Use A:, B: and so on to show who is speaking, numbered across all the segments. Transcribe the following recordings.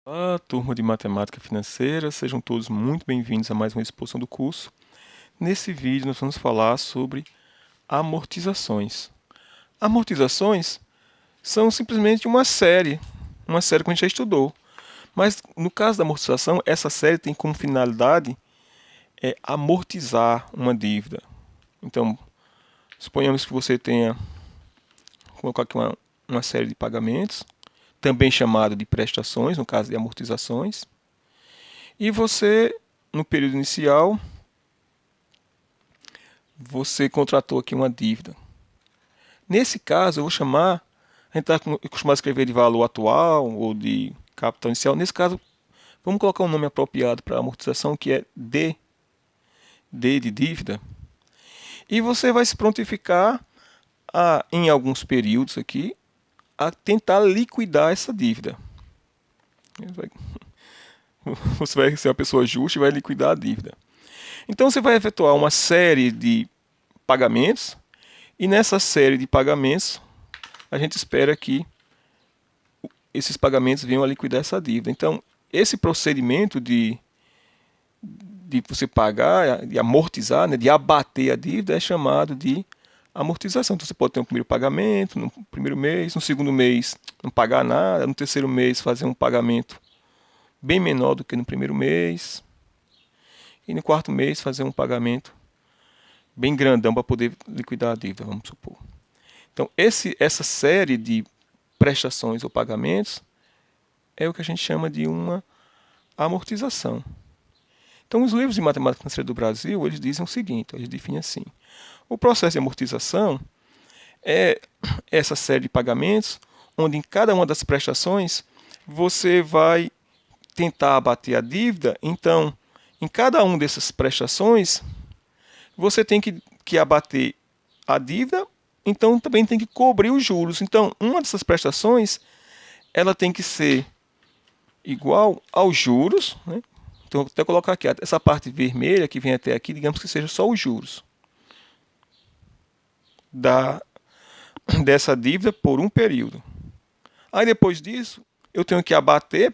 A: Olá, turma de Matemática Financeira, sejam todos muito bem-vindos a mais uma exposição do curso. Nesse vídeo nós vamos falar sobre amortizações. Amortizações são simplesmente uma série que a gente já estudou. Mas no caso da amortização, essa série tem como finalidade amortizar uma dívida. Então, suponhamos que você tenha, vou colocar aqui uma série de pagamentos, também chamada de prestações, no caso de amortizações. E você, no período inicial, você contratou aqui uma dívida. Nesse caso, eu vou chamar, a gente está acostumado a escrever de valor atual ou de capital inicial. Nesse caso, vamos colocar um nome apropriado para a amortização, que é D de dívida. E você vai se prontificar, em alguns períodos aqui, a tentar liquidar essa dívida. Você vai ser uma pessoa justa e vai liquidar a dívida. Então você vai efetuar uma série de pagamentos, e nessa série de pagamentos a gente espera que esses pagamentos venham a liquidar essa dívida. Então, esse procedimento de você pagar, de amortizar, né, de abater a dívida, é chamado de amortização. Então, você pode ter um primeiro pagamento no primeiro mês, no segundo mês não pagar nada, no terceiro mês fazer um pagamento bem menor do que no primeiro mês, e no quarto mês fazer um pagamento bem grandão para poder liquidar a dívida, vamos supor. Então, essa série de prestações ou pagamentos é o que a gente chama de uma amortização. Então, os livros de matemática financeira do Brasil, eles dizem o seguinte, eles definem assim: o processo de amortização é essa série de pagamentos, onde em cada uma das prestações você vai tentar abater a dívida. Então, em cada uma dessas prestações, você tem que abater a dívida, então também tem que cobrir os juros. Então, uma dessas prestações, ela tem que ser igual aos juros, né? Então, vou até colocar aqui, essa parte vermelha que vem até aqui, digamos que seja só os juros dessa dívida por um período. Aí depois disso, eu tenho que abater,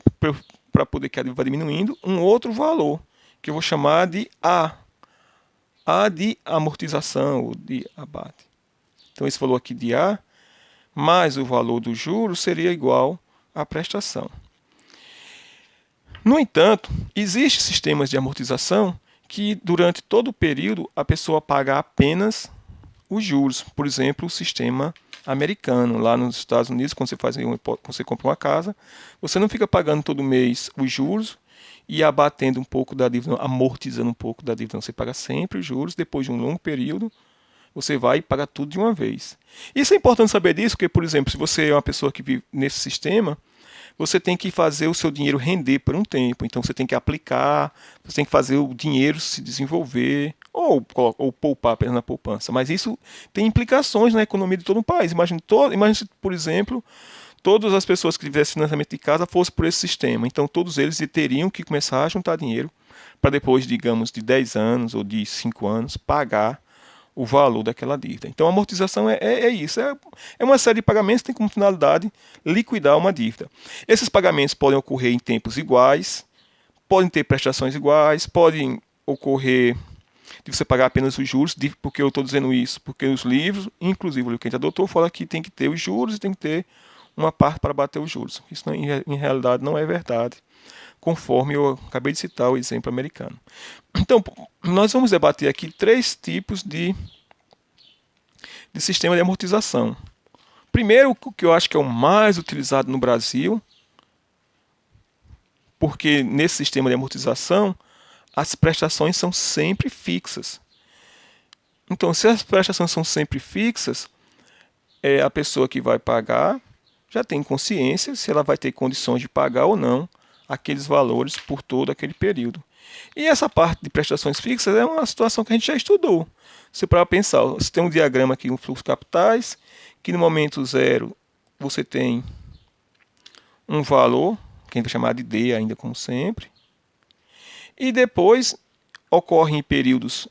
A: para poder que a dívida vá diminuindo, um outro valor, que eu vou chamar de A de amortização ou de abate. Então esse valor aqui de A, mais o valor do juros, seria igual à prestação. No entanto, existem sistemas de amortização que durante todo o período a pessoa paga apenas os juros. Por exemplo, o sistema americano. Lá nos Estados Unidos, quando você compra uma casa, você não fica pagando todo mês os juros e abatendo um pouco da dívida, amortizando um pouco da dívida. Você paga sempre os juros, depois de um longo período, você vai e paga tudo de uma vez. Isso é importante saber disso, porque, por exemplo, se você é uma pessoa que vive nesse sistema, você tem que fazer o seu dinheiro render por um tempo. Então você tem que aplicar, você tem que fazer o dinheiro se desenvolver, ou poupar apenas na poupança. Mas isso tem implicações na economia de todo um país. Imagine se, por exemplo, todas as pessoas que tivessem financiamento de casa fossem por esse sistema. Então todos eles teriam que começar a juntar dinheiro para depois, digamos, de 10 anos ou de 5 anos, pagar o valor daquela dívida. Então a amortização é isso, é uma série de pagamentos que tem como finalidade liquidar uma dívida. Esses pagamentos podem ocorrer em tempos iguais, podem ter prestações iguais, podem ocorrer de você pagar apenas os juros, porque eu estou dizendo isso, porque os livros, inclusive o livro que a gente adotou, fala que tem que ter os juros e tem que ter uma parte para bater os juros. Isso em realidade não é verdade, conforme eu acabei de citar o exemplo americano. Então, nós vamos debater aqui três tipos de sistema de amortização. Primeiro, o que eu acho que é o mais utilizado no Brasil, porque nesse sistema de amortização as prestações são sempre fixas. Então, se as prestações são sempre fixas, a pessoa que vai pagar já tem consciência se ela vai ter condições de pagar ou não aqueles valores por todo aquele período. E essa parte de prestações fixas é uma situação que a gente já estudou. Se para pensar, você tem um diagrama aqui, um fluxo de capitais, que no momento zero você tem um valor, que a gente vai chamar de D ainda como sempre, e depois ocorre em períodos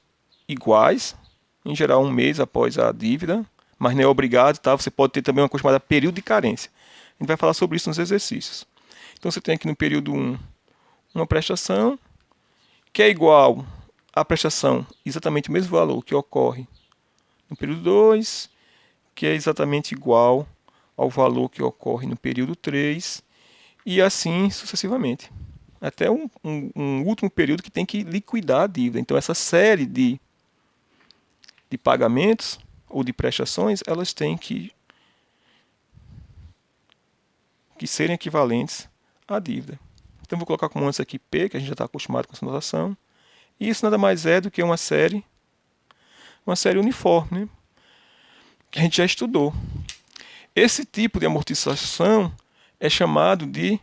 A: iguais, em geral um mês após a dívida, mas não é obrigado, tá? Você pode ter também uma coisa chamada período de carência. A gente vai falar sobre isso nos exercícios. Então você tem aqui no período 1 uma prestação que é igual à prestação, exatamente o mesmo valor que ocorre no período 2, que é exatamente igual ao valor que ocorre no período 3, e assim sucessivamente. Até um último período que tem que liquidar a dívida. Então essa série de pagamentos ou de prestações, elas têm que serem equivalentes à dívida. Então vou colocar como antes aqui P, que a gente já está acostumado com essa notação. E isso nada mais é do que uma série uniforme, né? Que a gente já estudou. Esse tipo de amortização é chamado de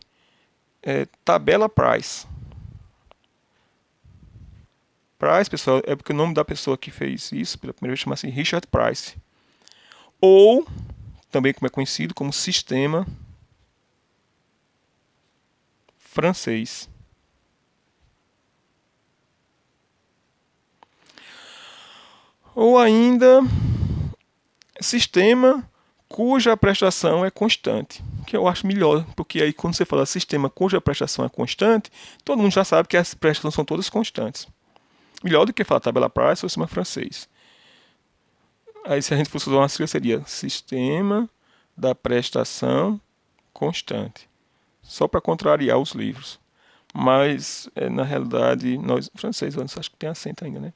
A: tabela Price. Price, pessoal, é porque o nome da pessoa que fez isso pela primeira vez chama-se Richard Price. Ou, também como é conhecido, como sistema francês. Ou ainda, sistema cuja prestação é constante, que eu acho melhor, porque aí quando você fala sistema cuja prestação é constante, todo mundo já sabe que as prestações são todas constantes. Melhor do que falar tabela Price ou sistema francês. Aí se a gente fosse usar uma sigla seria sistema da prestação constante. Só para contrariar os livros. Mas, na realidade, nós, francês, acho que tem acento ainda, né?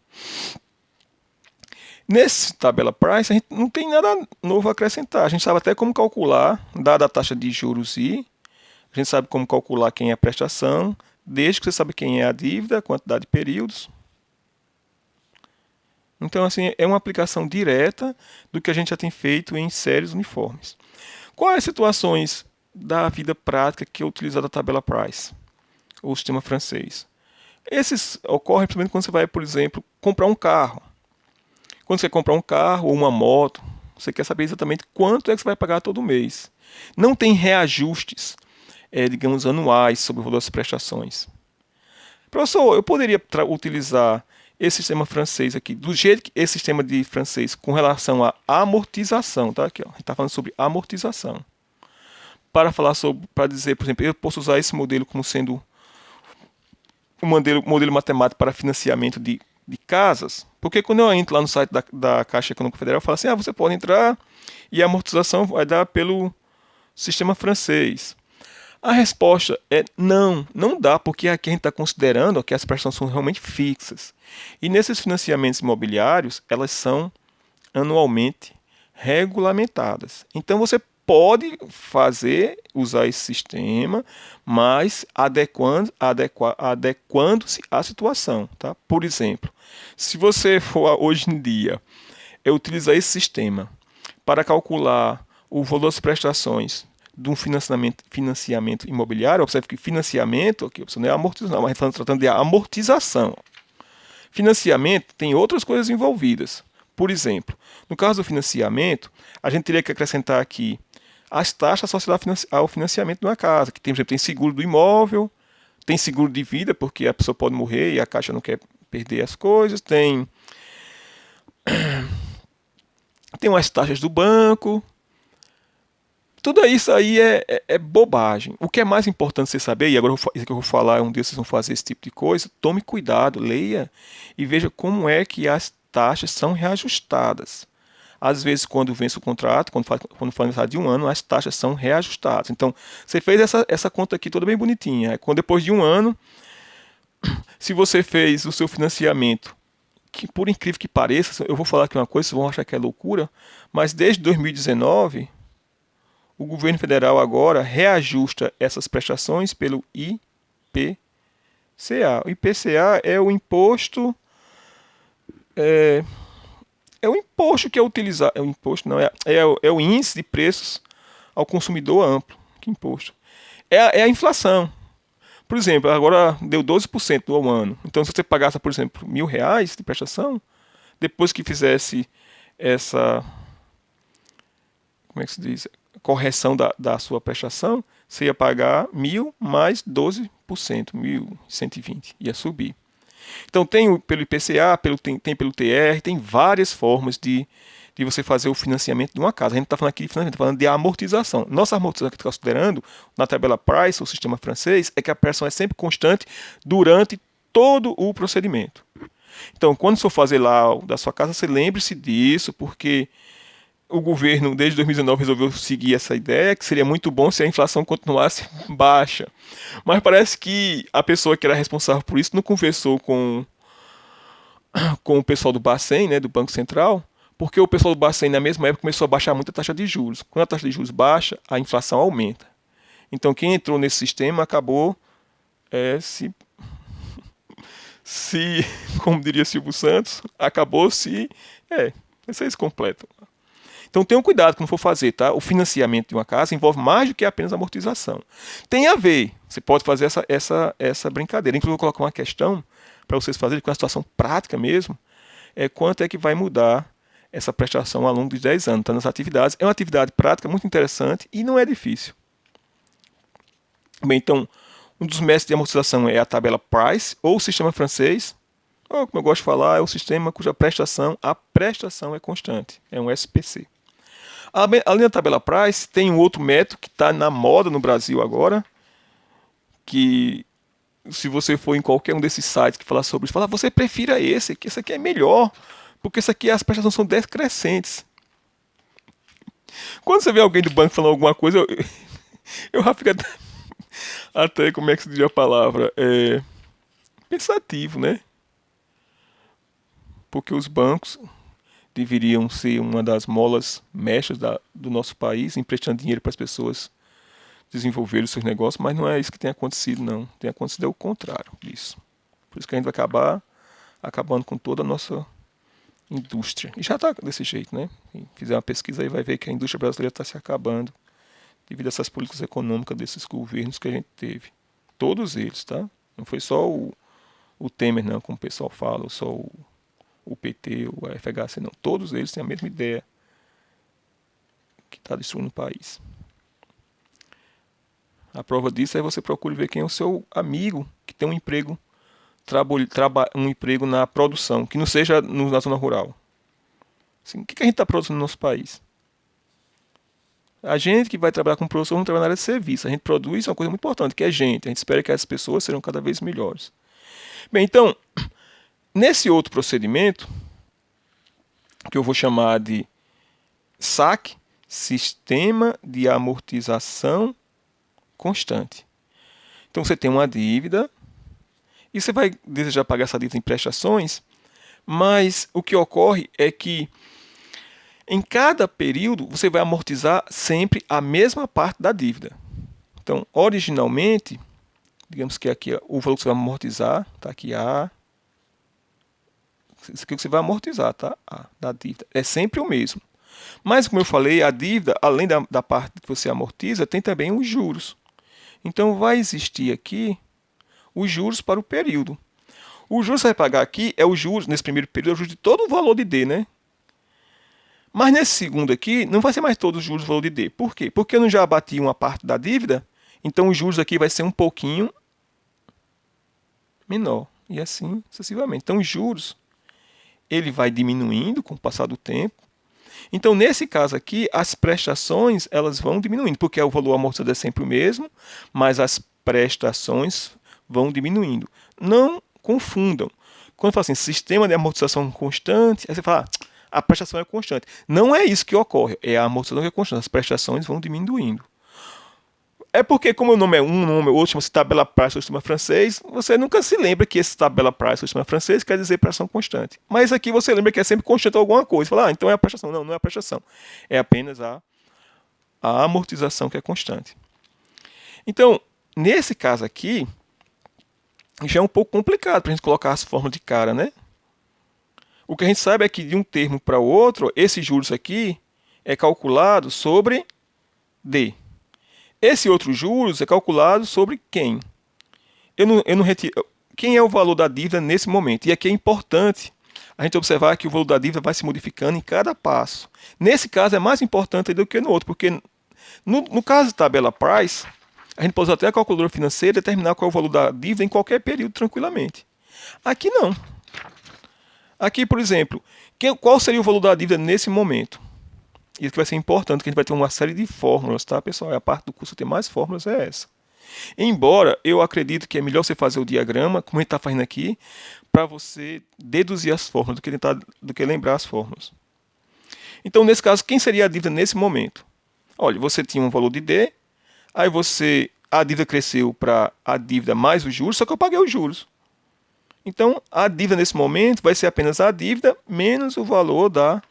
A: Nesse tabela Price, a gente não tem nada novo a acrescentar. A gente sabe até como calcular, dada a taxa de juros I, a gente sabe como calcular quem é a prestação, desde que você sabe quem é a dívida, a quantidade de períodos. Então, assim, é uma aplicação direta do que a gente já tem feito em séries uniformes. Quais as situações da vida prática que é utilizada a tabela Price, ou o sistema francês? Esses ocorrem principalmente quando você vai, por exemplo, comprar um carro. Quando você comprar um carro ou uma moto, você quer saber exatamente quanto é que você vai pagar todo mês. Não tem reajustes, digamos, anuais sobre o valor das prestações. Professor, eu poderia utilizar esse sistema francês aqui, do jeito que esse sistema de francês com relação à amortização, tá? Aqui, ó, a gente está falando sobre amortização. Para dizer, por exemplo, eu posso usar esse modelo como sendo um modelo matemático para financiamento de casas, porque quando eu entro lá no site da Caixa Econômica Federal, eu falo assim, você pode entrar e a amortização vai dar pelo sistema francês. A resposta é não dá, porque aqui a gente está considerando que as prestações são realmente fixas. E nesses financiamentos imobiliários, elas são anualmente regulamentadas. Então você pode usar esse sistema, mas adequando-se à situação. Tá? Por exemplo, se você for hoje em dia utilizar esse sistema para calcular o valor das prestações de um financiamento imobiliário, observe que financiamento, aqui não é amortização, mas estamos tratando de amortização. Financiamento tem outras coisas envolvidas. Por exemplo, no caso do financiamento, a gente teria que acrescentar aqui as taxas associadas ao financiamento de uma casa, que tem, por exemplo, tem seguro do imóvel, tem seguro de vida, porque a pessoa pode morrer e a Caixa não quer perder as coisas, tem umas taxas do banco. Tudo isso aí é bobagem. O que é mais importante você saber, e agora isso que eu vou falar, um dia vocês vão fazer esse tipo de coisa, tome cuidado, leia e veja como é que as taxas são reajustadas. Às vezes, quando vence o contrato, quando for aniversário de um ano, as taxas são reajustadas. Então, você fez essa conta aqui toda bem bonitinha. Quando depois de um ano, se você fez o seu financiamento, que por incrível que pareça, eu vou falar aqui uma coisa, vocês vão achar que é loucura, mas desde 2019... o governo federal agora reajusta essas prestações pelo IPCA. O IPCA é o imposto... É o imposto que é utilizado... É o imposto, não, é o índice de preços ao consumidor amplo. Que imposto? É a inflação. Por exemplo, agora deu 12% ao ano. Então, se você pagasse, por exemplo, R$1.000 de prestação, depois que fizesse essa... Como é que se diz? Correção da sua prestação, você ia pagar 1.000 mais 12%, 1.120, ia subir. Então tem pelo IPCA, tem pelo TR, tem várias formas de de você fazer o financiamento de uma casa. A gente não está falando aqui de financiamento, está falando de amortização. Nossa amortização que está considerando na tabela Price, o sistema francês, é que a prestação é sempre constante durante todo o procedimento. Então, quando você for fazer lá da sua casa, você lembre-se disso, porque o governo, desde 2019, resolveu seguir essa ideia, que seria muito bom se a inflação continuasse baixa. Mas parece que a pessoa que era responsável por isso não conversou com o pessoal do Bacen, né, do Banco Central, porque o pessoal do Bacen, na mesma época, começou a baixar muito a taxa de juros. Quando a taxa de juros baixa, a inflação aumenta. Então, quem entrou nesse sistema acabou como diria Silvio Santos, acabou vai ser completo. Então tenham cuidado quando for fazer, tá? O financiamento de uma casa envolve mais do que apenas amortização. Tem a ver, você pode fazer essa brincadeira. Inclusive, eu vou colocar uma questão para vocês fazerem com a situação prática mesmo, quanto é que vai mudar essa prestação ao longo dos 10 anos, tá? Nas atividades. É uma atividade prática muito interessante e não é difícil. Bem, então, um dos métodos de amortização é a tabela Price, ou o sistema francês, ou, como eu gosto de falar, é o sistema cuja a prestação é constante, é um SPC. Além da tabela Price, tem um outro método que está na moda no Brasil agora, que se você for em qualquer um desses sites que fala sobre isso, fala, você prefira esse, que esse aqui é melhor, porque esse aqui as prestações são decrescentes. Quando você vê alguém do banco falando alguma coisa, eu já fico até, como é que se diz a palavra, pensativo, né? Porque os bancos deveriam ser uma das molas mestras do nosso país, emprestando dinheiro para as pessoas desenvolverem os seus negócios, mas não é isso que tem acontecido, não. Tem acontecido o contrário disso. Por isso que a gente vai acabar acabando com toda a nossa indústria. E já está desse jeito, né? Quem fizer uma pesquisa aí vai ver que a indústria brasileira está se acabando devido a essas políticas econômicas desses governos que a gente teve. Todos eles, tá? Não foi só o Temer, não, como o pessoal fala, ou só o PT, o FHC, não. Todos eles têm a mesma ideia que está destruindo o país. A prova disso é você procure ver quem é o seu amigo que tem um emprego, um emprego na produção, que não seja na zona rural. Assim, o que a gente está produzindo no nosso país? A gente que vai trabalhar com produção, vamos trabalhar na área de serviço. A gente produz uma coisa muito importante, que é gente. A gente espera que as pessoas sejam cada vez melhores. Bem, então, nesse outro procedimento, que eu vou chamar de SAC, Sistema de Amortização Constante. Então você tem uma dívida e você vai desejar pagar essa dívida em prestações, mas o que ocorre é que em cada período você vai amortizar sempre a mesma parte da dívida. Então, originalmente, digamos que aqui o valor que você vai amortizar, está aqui A. Isso aqui que você vai amortizar, tá? A da dívida. É sempre o mesmo. Mas, como eu falei, a dívida, além da parte que você amortiza, tem também os juros. Então, vai existir aqui os juros para o período. O juros que você vai pagar aqui é o juros, nesse primeiro período, é o juros de todo o valor de D, né? Mas nesse segundo aqui, não vai ser mais todos os juros do valor de D. Por quê? Porque eu não já abati uma parte da dívida, então os juros aqui vai ser um pouquinho menor. E assim sucessivamente. Então os juros, ele vai diminuindo com o passar do tempo. Então nesse caso aqui, as prestações elas vão diminuindo, porque o valor amortizado é sempre o mesmo, mas as prestações vão diminuindo. Não confundam. Quando fala assim, sistema de amortização constante, aí você fala, a prestação é constante. Não é isso que ocorre, é a amortização que é constante, as prestações vão diminuindo. É porque, como o nome é um, o nome é outro, chama-se tabela Price do sistema francês, você nunca se lembra que esse tabela Price do sistema francês quer dizer prestação constante. Mas aqui você lembra que é sempre constante alguma coisa. Fala, então é a prestação. Não, não é a prestação. É apenas a amortização que é constante. Então, nesse caso aqui, já é um pouco complicado para a gente colocar as formas de cara, né? O que a gente sabe é que de um termo para o outro, esse juros aqui é calculado sobre D. Esse outro juros é calculado sobre quem? Eu não retiro. Quem é o valor da dívida nesse momento? E aqui é importante a gente observar que o valor da dívida vai se modificando em cada passo. Nesse caso é mais importante do que no outro, porque no caso da tabela Price, a gente pode usar até a calculadora financeira e determinar qual é o valor da dívida em qualquer período tranquilamente. Aqui não. Aqui, por exemplo, Qual seria o valor da dívida nesse momento? Isso que vai ser importante, que a gente vai ter uma série de fórmulas, tá, pessoal? A parte do curso que tem mais fórmulas é essa. Embora eu acredito que é melhor você fazer o diagrama, como a gente está fazendo aqui, para você deduzir as fórmulas do que lembrar as fórmulas. Então, nesse caso, quem seria a dívida nesse momento? Olha, você tinha um valor de D, aí a dívida cresceu para a dívida mais os juros, só que eu paguei os juros. Então, a dívida nesse momento vai ser apenas a dívida menos o valor da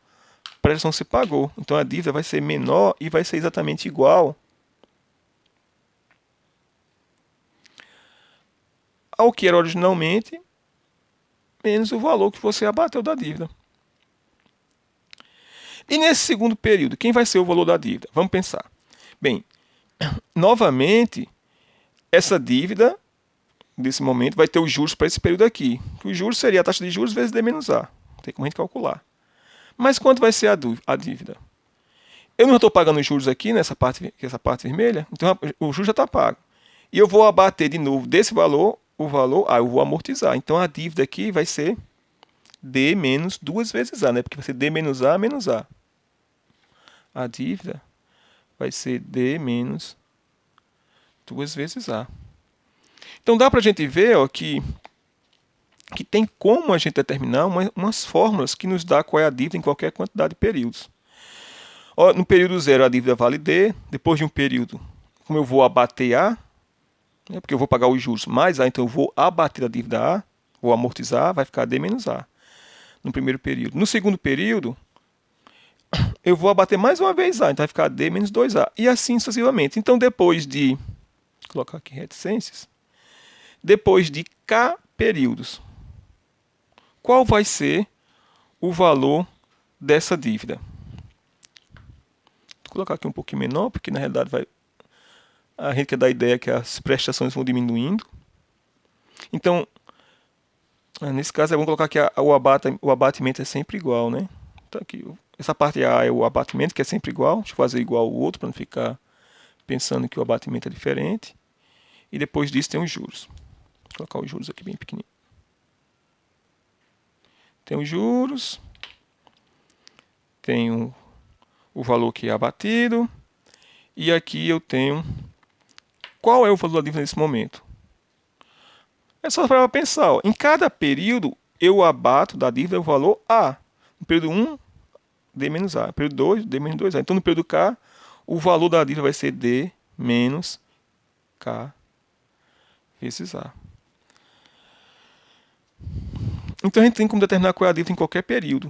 A: prestação que você pagou. Então, a dívida vai ser menor e vai ser exatamente igual ao que era originalmente, menos o valor que você abateu da dívida. E nesse segundo período, quem vai ser o valor da dívida? Vamos pensar. Bem, novamente, essa dívida, nesse momento, vai ter os juros para esse período aqui. Os juros seria a taxa de juros vezes D menos A. Tem como a gente calcular. Mas quanto vai ser a dívida? Eu não estou pagando os juros aqui, nessa parte vermelha, então o juro já está pago. E eu vou abater de novo desse valor, eu vou amortizar. Então a dívida aqui vai ser D menos 2 vezes A, né? Porque vai ser D menos A menos A. A dívida vai ser D menos 2 vezes A. Então dá para a gente ver, ó, que tem como a gente determinar umas fórmulas que nos dá qual é a dívida em qualquer quantidade de períodos. Ó, no período 0 a dívida vale D, depois de um período, como eu vou abater A, né, porque eu vou pagar os juros mais A, então eu vou abater a dívida A, vou amortizar, vai ficar D menos A no primeiro período. No segundo período, eu vou abater mais uma vez A, então vai ficar D menos 2A, e assim sucessivamente. Então depois de, vou colocar aqui reticências, depois de K períodos, qual vai ser o valor dessa dívida? Vou colocar aqui um pouquinho menor, porque na realidade a gente quer dar a ideia que as prestações vão diminuindo. Então, nesse caso, vamos colocar que o abatimento é sempre igual, né? Então, aqui, essa parte A é o abatimento, que é sempre igual. Deixa eu fazer igual ao outro, para não ficar pensando que o abatimento é diferente. E depois disso tem os juros. Vou colocar os juros aqui bem pequenininho. Tem os juros. Tem o valor que é abatido. E aqui eu tenho qual é o valor da dívida nesse momento. É só para pensar. Ó, em cada período, eu abato da dívida o valor A. No período 1, D menos A. No período 2, D menos 2A. Então, no período K, o valor da dívida vai ser D menos K vezes A. Então, a gente tem como determinar qual é a dívida em qualquer período.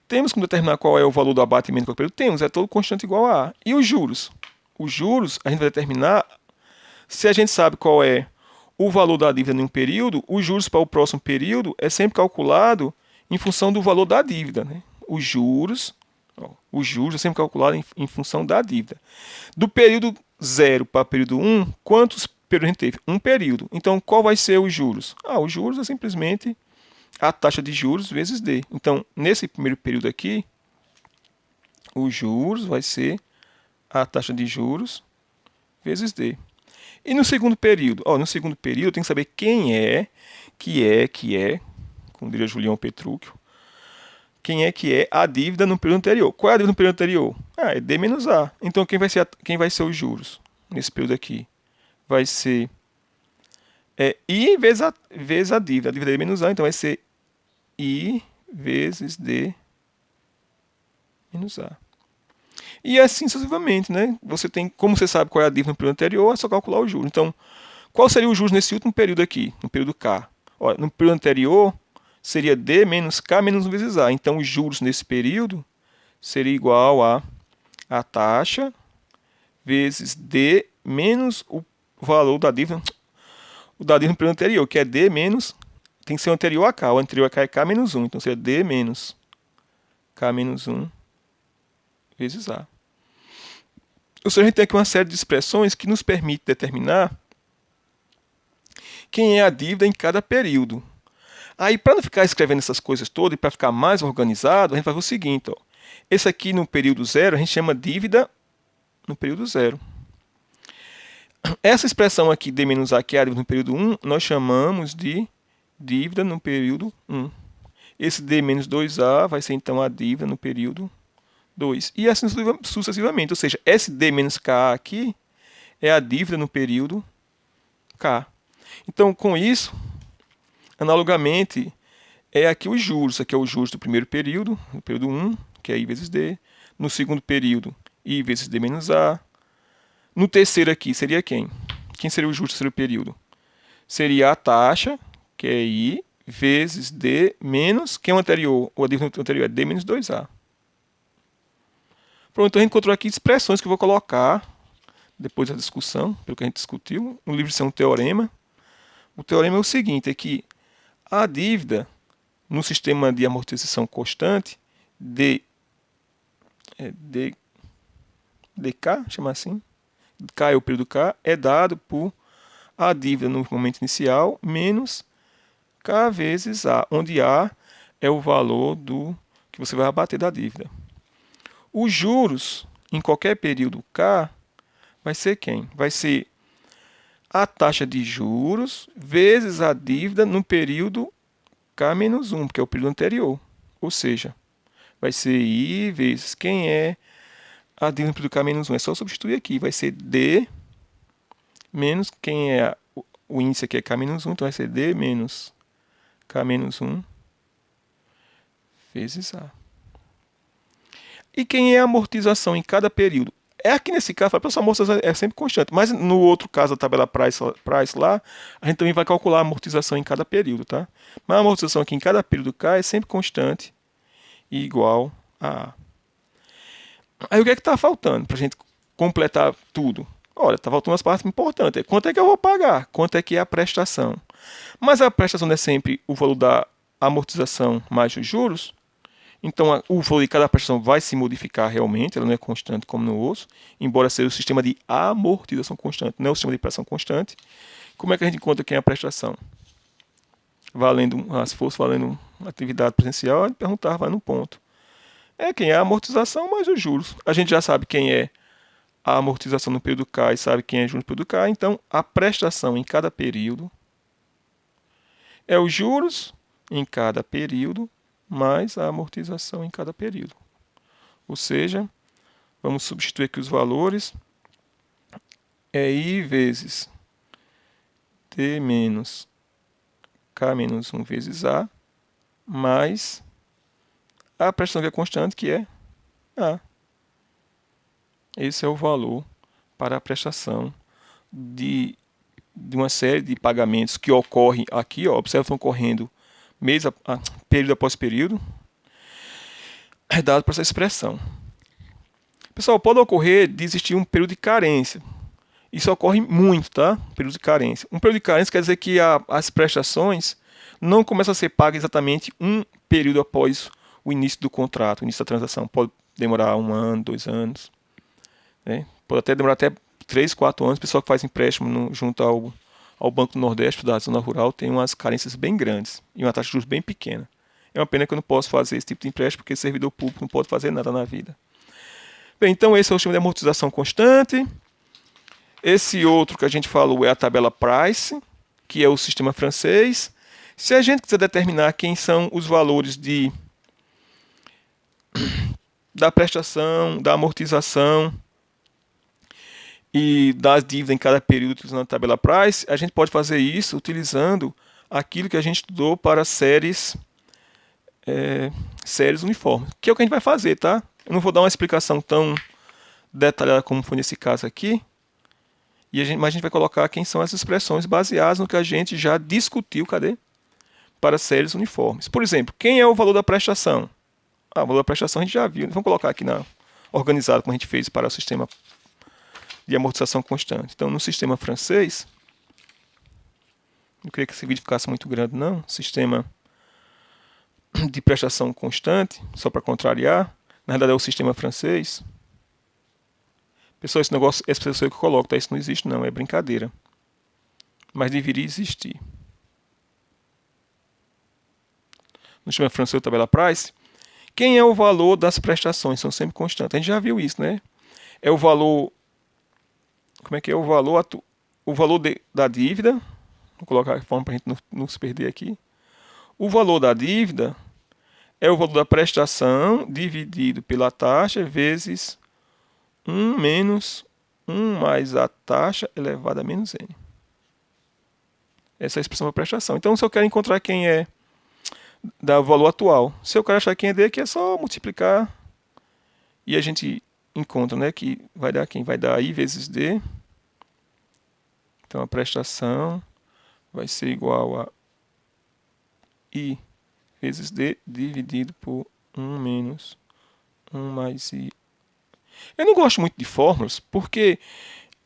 A: Temos como determinar qual é o valor do abatimento em qualquer período? Temos, é todo constante igual a A. E os juros? Os juros, a gente vai determinar, se a gente sabe qual é o valor da dívida em um período, os juros para o próximo período é sempre calculado em função do valor da dívida, né? Os juros é sempre calculado em função da dívida. Do período 0 para o período 1, quantos períodos a gente teve? Um período. Então, qual vai ser os juros? Os juros é simplesmente a taxa de juros vezes D. Então, nesse primeiro período aqui, os juros vai ser a taxa de juros vezes D. E no segundo período? No segundo período, eu tenho que saber quem é, como diria Julião Petrúquio, quem é a dívida no período anterior. Qual é a dívida no período anterior? É D menos A. Então, quem vai ser os juros nesse período aqui? Vai ser I vezes a dívida. A dívida é D menos A, então vai ser I vezes D menos A. E assim sucessivamente, né? Como você sabe qual é a dívida no período anterior, é só calcular o juros. Então, qual seria o juros nesse último período aqui, no período K? No período anterior, seria D menos K menos 1 vezes A. Então, os juros nesse período seria igual a taxa vezes D menos o valor da dívida, no período anterior, que é D menos, tem que ser o anterior a K. O anterior a K é K menos 1. Então, seria D menos K menos 1 vezes A. Ou seja, a gente tem aqui uma série de expressões que nos permite determinar quem é a dívida em cada período. Aí, para não ficar escrevendo essas coisas todas e para ficar mais organizado, a gente vai fazer o seguinte. Esse aqui no período 0, a gente chama dívida no período 0. Essa expressão aqui, D menos A, que é a dívida no período 1, nós chamamos de dívida no período 1. Esse D menos 2A vai ser então a dívida no período 2. E assim sucessivamente. Ou seja, SD menos KA aqui é a dívida no período K. Então, com isso, analogamente, é aqui os juros. Aqui é os juros do primeiro período, no período 1, que é I vezes D. No segundo período, I vezes D menos A. No terceiro aqui, seria quem? Quem seria o juros do terceiro período? Seria a taxa, que é I, vezes D menos, quem é o anterior? O dívida anterior é D menos 2A. Pronto, então a gente encontrou aqui expressões que eu vou colocar, depois da discussão, pelo que a gente discutiu. No livro isso é um teorema. O teorema é o seguinte, é que a dívida no sistema de amortização constante, DK, chama assim, K é o período K, é dado por a dívida no momento inicial menos K vezes A, onde A é o valor do que você vai abater da dívida. Os juros em qualquer período K vai ser quem? Vai ser a taxa de juros vezes a dívida no período K menos 1, que é o período anterior. Ou seja, vai ser I vezes quem é a dívida no período K menos 1. É só substituir aqui. Vai ser D menos quem é o índice aqui é K menos 1, então vai ser D menos K menos 1 vezes A. E quem é a amortização em cada período? É aqui nesse caso, a amortização é sempre constante, mas no outro caso, a tabela price lá, a gente também vai calcular a amortização em cada período, tá? Mas a amortização aqui em cada período K é sempre constante e igual a A. Aí o que é que está faltando para a gente completar tudo? Olha, está faltando as partes importantes. Quanto é que eu vou pagar? Quanto é que é a prestação? Mas a prestação não é sempre o valor da amortização mais os juros? Então, o valor de cada prestação vai se modificar realmente, ela não é constante como no osso, embora seja o sistema de amortização constante, não é o sistema de prestação constante. Como é que a gente encontra quem é a prestação? Se fosse valendo uma atividade presencial, a gente perguntava, vai no ponto. É quem é a amortização mais os juros. A gente já sabe quem é a amortização no período K e sabe quem é juros no período K, então a prestação em cada período é os juros em cada período mais a amortização em cada período. Ou seja, vamos substituir aqui os valores. É I vezes D menos K menos 1 vezes A, mais a prestação que é constante, que é A. Esse é o valor para a prestação de uma série de pagamentos que ocorrem aqui. Ó, observa, estão correndo período após período, é dado para essa expressão. Pessoal, pode ocorrer de existir um período de carência. Isso ocorre muito, tá? Período de carência. Um período de carência quer dizer que as prestações não começam a ser pagas exatamente um período após o início do contrato, o início da transação. Pode demorar 1 ano, 2 anos. Né? Pode até demorar até 3, 4 anos. O pessoal que faz empréstimo junto ao Banco do Nordeste da zona rural tem umas carências bem grandes e uma taxa de juros bem pequena. É uma pena que eu não posso fazer esse tipo de empréstimo porque servidor público não pode fazer nada na vida. Bem, então esse é o sistema de amortização constante. Esse outro que a gente falou é a tabela Price, que é o sistema francês. Se a gente quiser determinar quem são os valores da prestação, da amortização e das dívidas em cada período utilizando a tabela Price, a gente pode fazer isso utilizando aquilo que a gente estudou para séries uniformes, que é o que a gente vai fazer, tá? Eu não vou dar uma explicação tão detalhada como foi nesse caso aqui, mas a gente vai colocar quem são as expressões baseadas no que a gente já discutiu, para séries uniformes. Por exemplo, quem é o valor da prestação? O valor da prestação a gente já viu. Vamos colocar aqui organizado como a gente fez para o sistema de amortização constante. Então, no sistema francês, não queria que esse vídeo ficasse muito grande, não. Sistema de prestação constante, só para contrariar. Na verdade, é o sistema francês. Pessoal, essa pessoa que eu coloco, tá? Isso não existe, não. É brincadeira. Mas deveria existir. No sistema francês, tabela Price. Quem é o valor das prestações? São sempre constantes. A gente já viu isso, né? É o valor... Como é que é o valor? O valor da dívida. Vou colocar a forma para a gente não se perder aqui. O valor da dívida é o valor da prestação dividido pela taxa vezes 1 menos 1 mais a taxa elevada a menos n. Essa é a expressão da prestação. Então, se eu quero encontrar quem é da valor atual, se eu quero achar quem é d aqui, é só multiplicar e a gente encontra, né, que vai dar quem? Vai dar i vezes d. Então, a prestação vai ser igual a i vezes d dividido por 1 menos 1 mais i. Eu não gosto muito de fórmulas, porque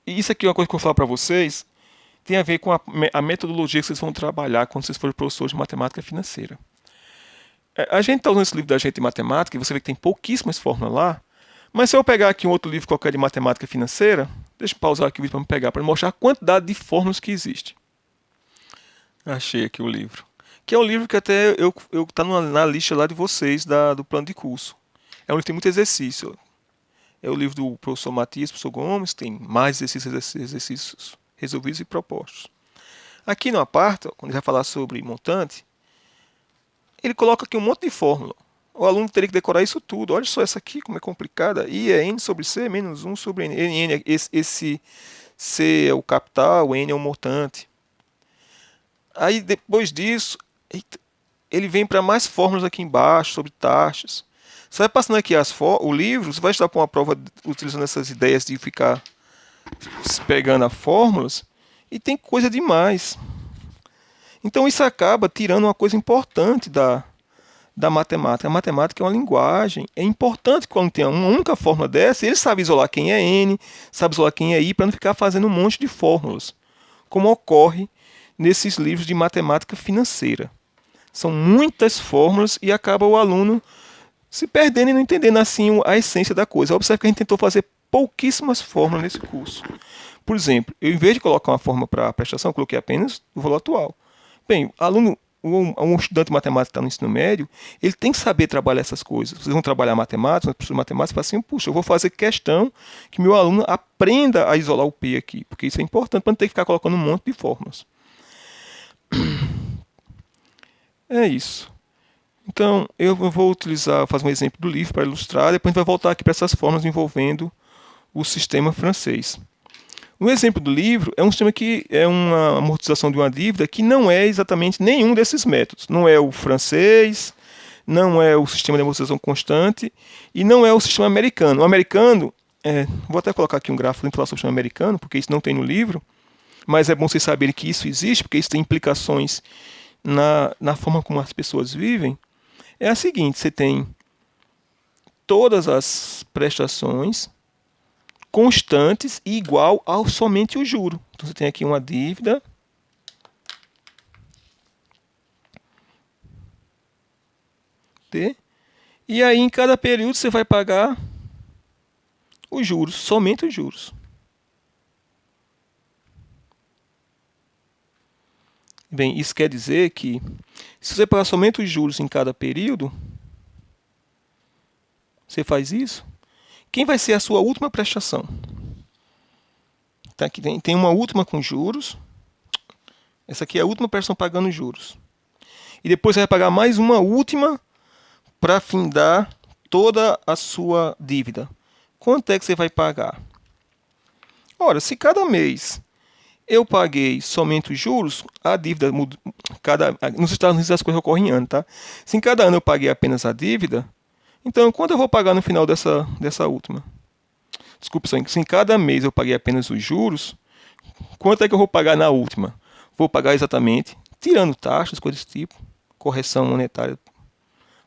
A: isso aqui é uma coisa que eu vou falar para vocês, tem a ver com a metodologia que vocês vão trabalhar quando vocês forem professores de matemática financeira. A gente está usando esse livro da gente de matemática, e você vê que tem pouquíssimas fórmulas lá, mas se eu pegar aqui um outro livro qualquer de matemática financeira, deixa eu pausar aqui o vídeo para me pegar, para mostrar a quantidade de fórmulas que existe. Achei aqui o livro. Que é um livro que até tá na lista lá de vocês do plano de curso. É um livro que tem muito exercício. É o livro do professor Matias, professor Gomes, tem mais exercícios resolvidos e propostos. Aqui no aparta, quando ele vai falar sobre montante, ele coloca aqui um monte de fórmula. O aluno teria que decorar isso tudo. Olha só essa aqui, como é complicada. I é n sobre c menos 1 sobre n. N esse c é o capital, n é o montante. Aí depois disso, ele vem para mais fórmulas aqui embaixo, sobre taxas. Você vai passando aqui o livro, você vai estudar para uma prova utilizando essas ideias de ficar pegando as fórmulas, e tem coisa demais. Então isso acaba tirando uma coisa importante da matemática. A matemática é uma linguagem. É importante quando tem uma única fórmula dessa, ele sabe isolar quem é n, sabe isolar quem é i, para não ficar fazendo um monte de fórmulas, como ocorre nesses livros de matemática financeira. São muitas fórmulas e acaba o aluno se perdendo e não entendendo assim a essência da coisa. Observe que a gente tentou fazer pouquíssimas fórmulas nesse curso. Por exemplo, eu, em vez de colocar uma fórmula para a prestação, eu coloquei apenas o valor atual. Bem, um estudante de matemática que está no ensino médio, ele tem que saber trabalhar essas coisas. Vocês vão trabalhar matemática, professor de matemática, fala assim, puxa, eu vou fazer questão que meu aluno aprenda a isolar o P aqui, porque isso é importante para não ter que ficar colocando um monte de fórmulas. É isso. Então, eu vou fazer um exemplo do livro para ilustrar, depois a gente vai voltar aqui para essas fórmulas envolvendo o sistema francês. Um exemplo do livro é um sistema que é uma amortização de uma dívida que não é exatamente nenhum desses métodos. Não é o francês, não é o sistema de amortização constante e não é o sistema americano. O americano, vou até colocar aqui um gráfico para falar sobre o sistema americano, porque isso não tem no livro, mas é bom vocês saberem que isso existe, porque isso tem implicações na forma como as pessoas vivem. É a seguinte, você tem todas as prestações constantes e igual ao somente o juro. Então você tem aqui uma dívida T, e aí em cada período você vai pagar os juros, somente os juros. Bem, isso quer dizer que se você pagar somente os juros em cada período, você faz isso, quem vai ser a sua última prestação? Tá, aqui tem uma última com juros. Essa aqui é a última prestação pagando juros. E depois você vai pagar mais uma última para findar toda a sua dívida. Quanto é que você vai pagar? Ora, se cada mês eu paguei somente os juros, a dívida muda. Nos Estados Unidos as coisas ocorrem em ano, tá? Se em cada ano eu paguei apenas a dívida, então quanto eu vou pagar no final dessa última? Desculpa, se em cada mês eu paguei apenas os juros, quanto é que eu vou pagar na última? Vou pagar exatamente, tirando taxas, coisas desse tipo, correção monetária,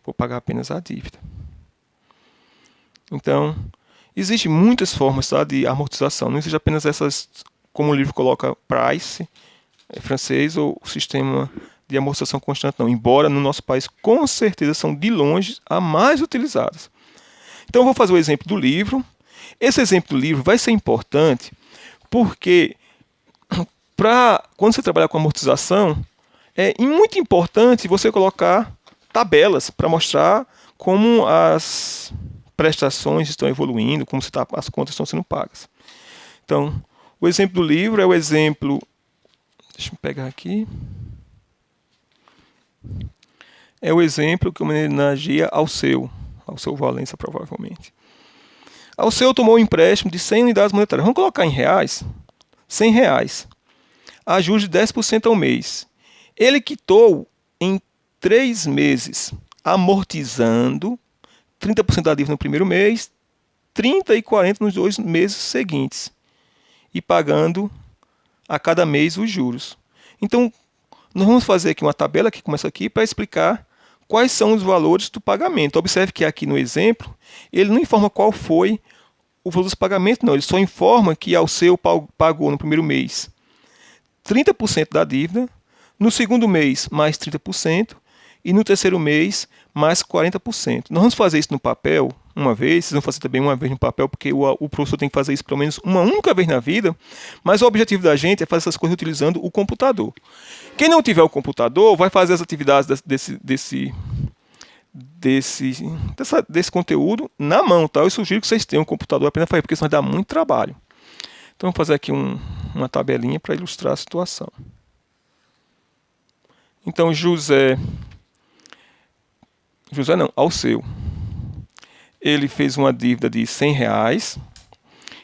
A: vou pagar apenas a dívida. Então, existem muitas formas, tá, de amortização. Não existe apenas essas, como o livro coloca, price, francês, ou sistema de amortização constante, não. Embora no nosso país, com certeza, são de longe as mais utilizadas. Então, eu vou fazer o exemplo do livro. Esse exemplo do livro vai ser importante porque quando você trabalhar com amortização, é muito importante você colocar tabelas para mostrar como as prestações estão evoluindo, como as contas estão sendo pagas. Então, o exemplo do livro é o exemplo... Deixa eu pegar aqui. é o exemplo que homenageia Alceu Valença, provavelmente. Alceu tomou um empréstimo de 100 unidades monetárias. Vamos colocar em reais? 100 reais. A juros de 10% ao mês. Ele quitou em 3 meses, amortizando 30% da dívida no primeiro mês, 30% e 40% nos 2 meses seguintes, e pagando a cada mês os juros. Então, nós vamos fazer aqui uma tabela que começa aqui para explicar quais são os valores do pagamento. Observe que aqui no exemplo, ele não informa qual foi o valor dos pagamentos, não. Ele só informa que Alceu pagou no primeiro mês 30% da dívida, no segundo mês mais 30% e no terceiro mês mais 40%. Nós vamos fazer isso no papel uma vez, vocês vão fazer também uma vez no papel, porque o professor tem que fazer isso pelo menos uma única vez na vida, mas o objetivo da gente é fazer essas coisas utilizando o computador. Quem não tiver o computador vai fazer as atividades desse conteúdo na mão, tá? Eu sugiro que vocês tenham um computador apenas para fazer, porque senão vai dar muito trabalho. Então, vamos fazer aqui uma tabelinha para ilustrar a situação. Então, Alceu. Ele fez uma dívida de 100 reais.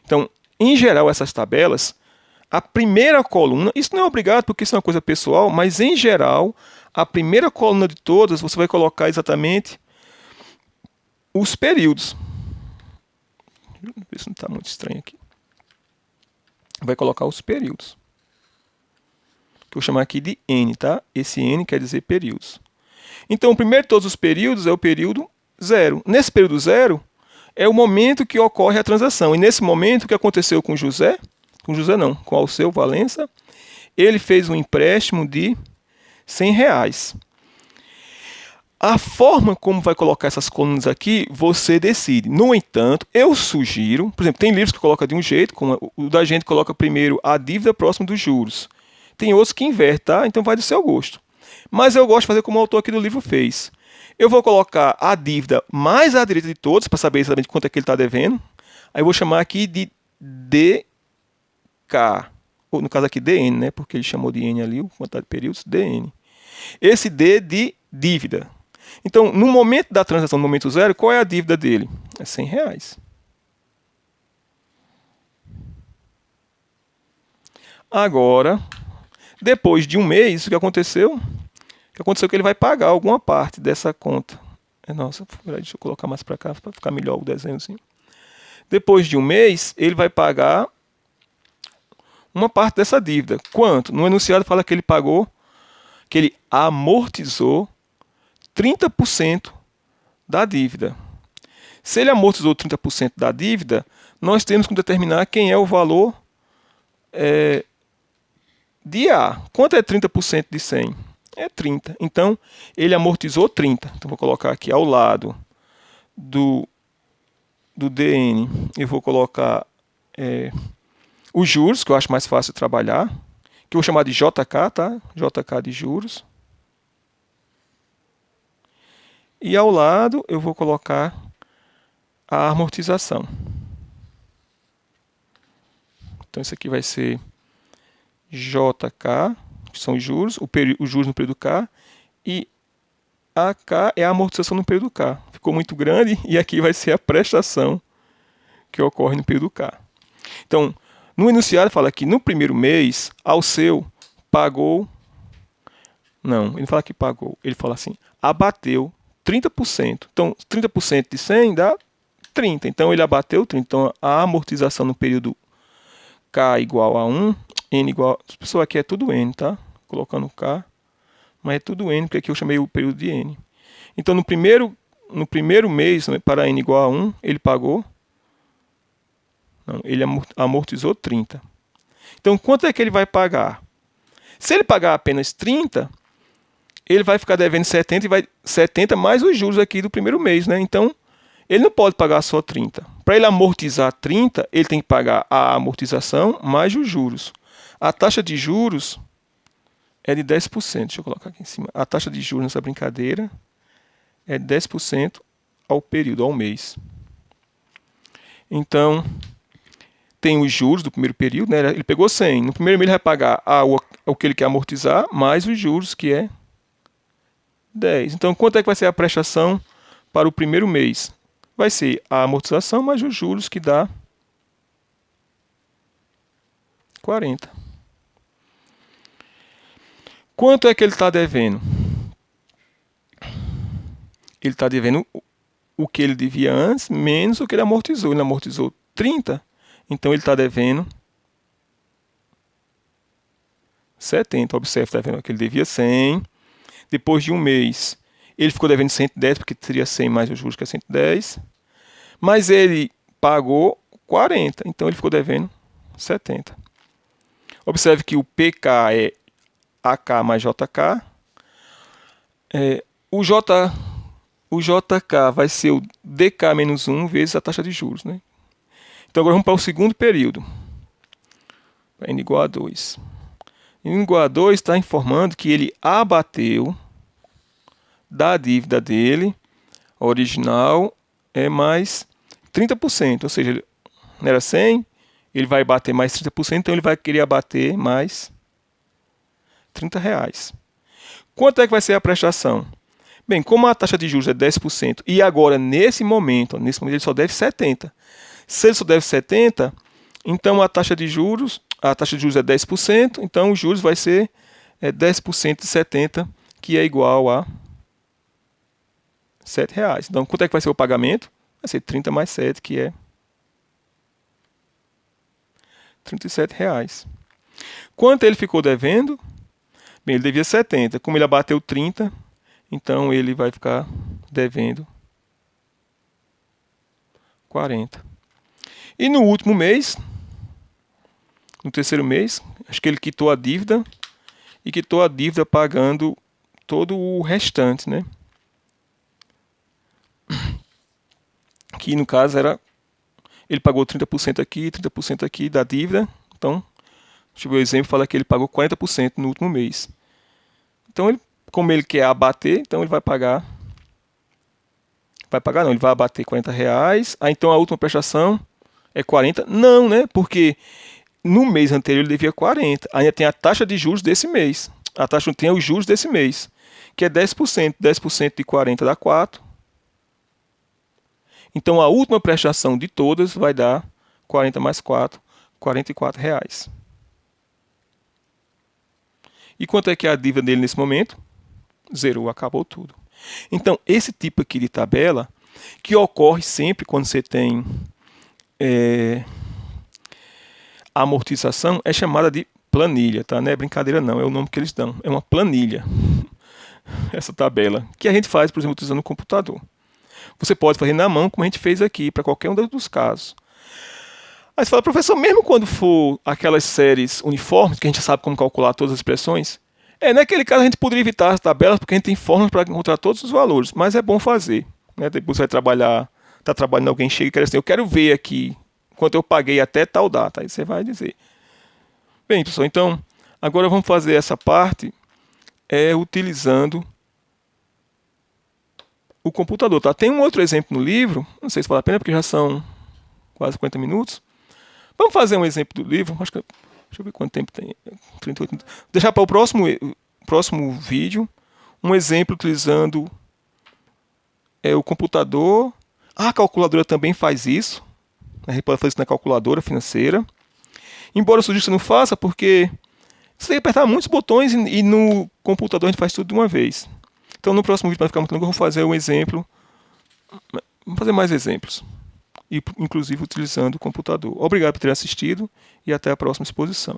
A: Então, em geral, essas tabelas, a primeira coluna, isso não é obrigado porque isso é uma coisa pessoal, mas em geral, a primeira coluna de todas, você vai colocar exatamente os períodos. Deixa eu ver se não está muito estranho aqui. Vai colocar os períodos. Que eu vou chamar aqui de N, tá? Esse N quer dizer períodos. Então, o primeiro de todos os períodos é o período 0. Nesse período 0 é o momento que ocorre a transação. E nesse momento, o que aconteceu com José? Com Alceu Valença, ele fez um empréstimo de 100 reais. A forma como vai colocar essas colunas aqui, você decide. No entanto, eu sugiro, por exemplo, tem livros que colocam de um jeito, como o da gente coloca primeiro a dívida próxima dos juros. Tem outros que invertem, tá? Então vai do seu gosto. Mas eu gosto de fazer como o autor aqui do livro fez. Eu vou colocar a dívida mais à direita de todos, para saber exatamente quanto é que ele está devendo. Aí eu vou chamar aqui de DK. Ou no caso aqui DN, né? Porque ele chamou de N ali, o quantidade de períodos, DN. Esse D de dívida. Então, no momento da transação, no momento 0, qual é a dívida dele? É 100 reais. Agora, depois de um mês, o que aconteceu? Que ele vai pagar alguma parte dessa conta. Nossa, deixa eu colocar mais para cá para ficar melhor o desenhozinho. Depois de um mês, ele vai pagar uma parte dessa dívida. Quanto? No enunciado fala que ele pagou, que ele amortizou 30% da dívida. Se ele amortizou 30% da dívida, nós temos que determinar quem é o valor de A. Quanto é 30% de 100? É 30. Então, ele amortizou 30. Então, vou colocar aqui ao lado do DN, eu vou colocar os juros, que eu acho mais fácil de trabalhar, que eu vou chamar de JK, tá? JK de juros. E ao lado eu vou colocar a amortização. Então, isso aqui vai ser JK, que são os juros, os juros no período K, e AK é a amortização no período K. Ficou muito grande, e aqui vai ser a prestação que ocorre no período K. Então, no enunciado fala que no primeiro mês, Alceu pagou... Não, ele não fala que pagou, ele fala assim, abateu 30%. Então, 30% de 100 dá 30. Então, ele abateu 30. Então, a amortização no período K igual a 1, N igual... A pessoa aqui é tudo N, tá? Colocando K, mas é tudo N, porque aqui eu chamei o período de N. Então, no primeiro mês, para N igual a 1, ele pagou... Não, ele amortizou 30. Então, quanto é que ele vai pagar? Se ele pagar apenas 30, ele vai ficar devendo 70 mais os juros aqui do primeiro mês, né? Então, ele não pode pagar só 30. Para ele amortizar 30, ele tem que pagar a amortização mais os juros. A taxa de juros é de 10%. Deixa eu colocar aqui em cima. A taxa de juros nessa brincadeira é 10% ao período, ao mês. Então, tem os juros do primeiro período, né? Ele pegou 100. No primeiro mês ele vai pagar o que ele quer amortizar, mais os juros, que é 10. Então, quanto é que vai ser a prestação para o primeiro mês? Vai ser a amortização mais os juros, que dá 40. Quanto é que ele está devendo? Ele está devendo o que ele devia antes, menos o que ele amortizou. Ele amortizou 30, então ele está devendo 70. Observe, está vendo que ele devia 100. Depois de um mês, ele ficou devendo 110, porque seria 100 mais os juros, que é 110. Mas ele pagou 40, então ele ficou devendo 70. Observe que o PK é AK mais JK. O JK vai ser o DK menos 1 vezes a taxa de juros, né? Então agora vamos para o segundo período. N igual a 2. N igual a 2 está informando que ele abateu da dívida dele, original, mais 30%. Ou seja, não era 100, ele vai bater mais 30%, então ele vai querer abater mais R$30. Quanto é que vai ser a prestação? Bem, como a taxa de juros é 10%, e agora nesse momento ele só deve 70%. Se ele só deve 70%, então a taxa de juros é 10%, então os juros vai ser 10% de 70, que é igual a R$7. Então, quanto é que vai ser o pagamento? Vai ser 30 mais 7, que é R$37. Quanto ele ficou devendo? Bem, ele devia 70. Como ele abateu 30, então ele vai ficar devendo 40. E no último mês, no terceiro mês, acho que ele quitou a dívida e quitou a dívida pagando todo o restante, né? Que no caso era, ele pagou 30% aqui, 30% aqui da dívida. Então, deixa eu ver o exemplo, fala que ele pagou 40% no último mês. Então, como ele quer abater, então ele vai não, ele vai abater R$40. Então a última prestação é 40? Não, né? Porque no mês anterior ele devia 40. Ainda tem a taxa de juros desse mês. A taxa tem os juros desse mês, que é 10%. 10% de 40 dá 4. Então a última prestação de todas vai dar 40 mais 4, R$44. E quanto é que é a dívida dele nesse momento? Zerou, acabou tudo. Então, esse tipo aqui de tabela, que ocorre sempre quando você tem amortização, é chamada de planilha, tá? Não é brincadeira não, é o nome que eles dão. É uma planilha, essa tabela, que a gente faz, por exemplo, utilizando o computador. Você pode fazer na mão, como a gente fez aqui, para qualquer um dos casos. Aí você fala, professor, mesmo quando for aquelas séries uniformes, que a gente sabe como calcular todas as expressões, naquele caso a gente poderia evitar as tabelas, porque a gente tem fórmulas para encontrar todos os valores, mas é bom fazer, né? Depois você vai está trabalhando, alguém chega e quer assim, eu quero ver aqui quanto eu paguei até tal data, aí você vai dizer. Bem, pessoal, então, agora vamos fazer essa parte utilizando o computador, tá? Tem um outro exemplo no livro, não sei se vale a pena, porque já são quase 50 minutos. Vamos fazer um exemplo do livro, acho que, deixa eu ver quanto tempo tem, 38 minutos. Deixar para o próximo vídeo um exemplo utilizando o computador. A calculadora também faz isso, a gente pode fazer isso na calculadora financeira. Embora eu sugiro que você não faça, porque você tem que apertar muitos botões e no computador a gente faz tudo de uma vez. Então no próximo vídeo, para ficar muito longo, eu vou fazer um exemplo. Vamos fazer mais exemplos, inclusive utilizando o computador. Obrigado por ter assistido e até a próxima exposição.